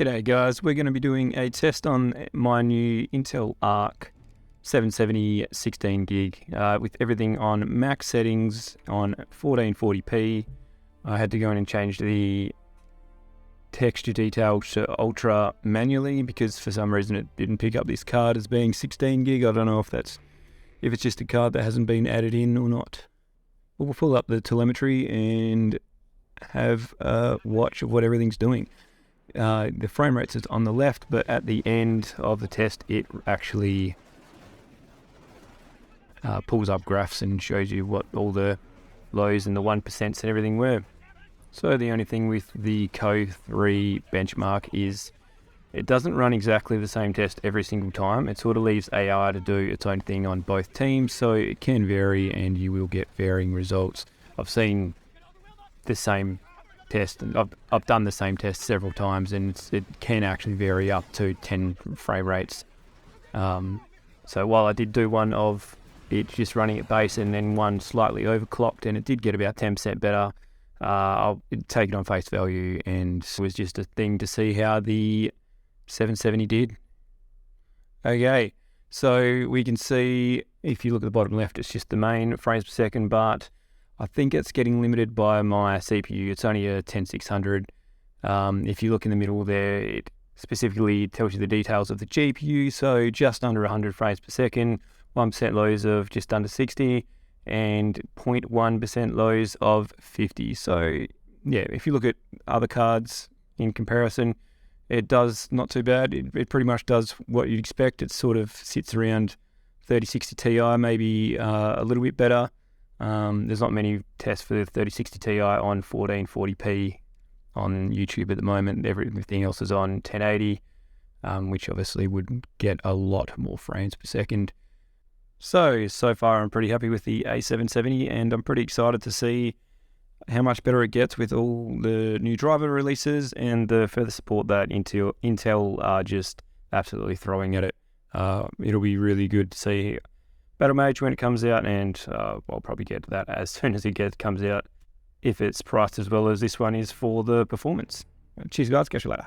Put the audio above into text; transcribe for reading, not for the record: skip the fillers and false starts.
G'day guys, we're going to be doing a test on my new Intel Arc 770 16 gig with everything on max settings on 1440p. I had to go in and change the texture detail to ultra manually because for some reason it didn't pick up this card as being 16 gig. I don't know if it's just a card that hasn't been added in or not. We'll pull up the telemetry and have a watch of what everything's doing. The frame rates is on the left, but at the end of the test it actually pulls up graphs and shows you what all the lows and the 1% and everything were. So the only thing with the COH3 benchmark is it doesn't run exactly the same test every single time. It sort of leaves AI to do its own thing on both teams, so it can vary and you will get varying results. I've seen the same test, and I've done the same test several times, and it can actually vary up to 10 frame rates. So while I did do one of it just running at base and then one slightly overclocked, and it did get about 10% better, I'll take it on face value, and it was just a thing to see how the 770 did. Okay, so we can see if you look at the bottom left, it's just the main frames per second, but I think it's getting limited by my CPU. It's only a 10600. If you look in the middle there, it specifically tells you the details of the GPU. So just under 100 frames per second, 1% lows of just under 60, and 0.1% lows of 50. So yeah, if you look at other cards in comparison, it does not too bad. It pretty much does what you'd expect. It sort of sits around 3060 Ti, maybe a little bit better. There's not many tests for the 3060 Ti on 1440p on YouTube at the moment. Everything else is on 1080, which obviously would get a lot more frames per second. So far I'm pretty happy with the A770, and I'm pretty excited to see how much better it gets with all the new driver releases and the further support that Intel are just absolutely throwing at it. It'll be really good to see Battle Mage when it comes out, and I'll probably get to that as soon as it comes out, if it's priced as well as this one is for the performance. Cheers guys, catch you later.